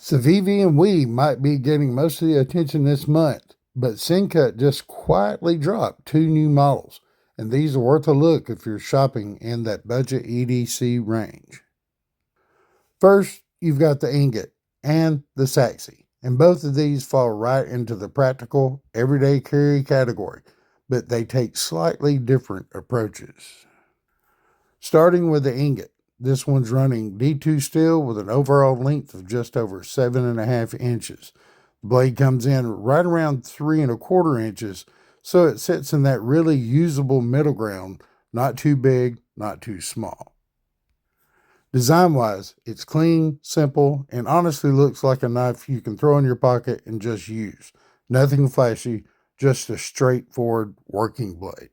Civivi and we might be getting most of the attention this month, but SENCUT just quietly dropped 2 new models, and these are worth a look if you're shopping in that budget EDC range. First, you've got the Ingot and the Sachse, and both of these fall right into the practical, everyday carry category, but they take slightly different approaches. Starting with the Ingot, this one's running D2 steel with an overall length of just over 7.5 inches. The blade comes in right around 3.25 inches, so it sits in that really usable middle ground, not too big, not too small. Design-wise, it's clean, simple, and honestly looks like a knife you can throw in your pocket and just use. Nothing flashy, just a straightforward working blade.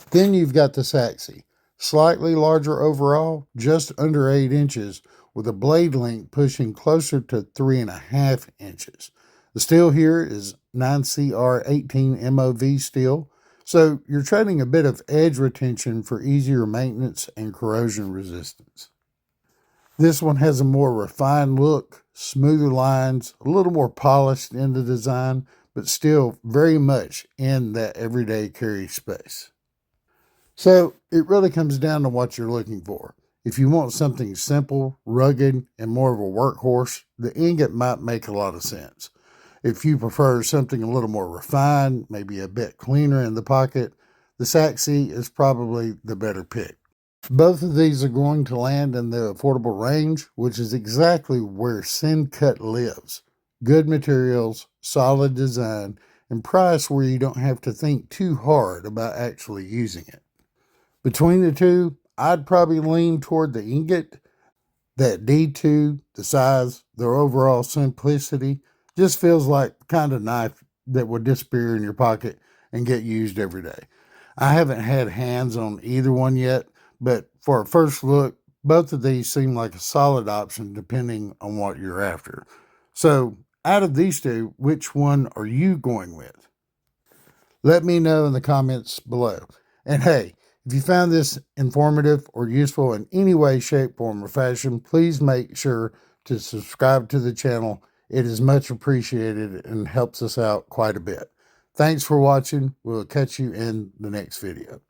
Then you've got the Sachse. Slightly larger overall, just under 8 inches, with a blade length pushing closer to 3.5 inches. The steel here is 9CR18 MOV steel, so you're trading a bit of edge retention for easier maintenance and corrosion resistance. This one has a more refined look, smoother lines, a little more polished in the design, but still very much in that everyday carry space. So it really comes down to what you're looking for. If you want something simple, rugged, and more of a workhorse, the Ingot might make a lot of sense. If you prefer something a little more refined, maybe a bit cleaner in the pocket, the Sachse is probably the better pick. Both of these are going to land in the affordable range, which is exactly where SENCUT lives. Good materials, solid design, and price where you don't have to think too hard about actually using it. Between the two, I'd probably lean toward the Ingot. That D2, the size, their overall simplicity, just feels like the kind of knife that would disappear in your pocket and get used every day. I haven't had hands on either one yet, but for a first look, both of these seem like a solid option depending on what you're after. So, out of these two, which one are you going with? Let me know in the comments below. And hey, if you found this informative or useful in any way, shape, form, or fashion, please make sure to subscribe to the channel. It is much appreciated and helps us out quite a bit. Thanks for watching. We'll catch you in the next video.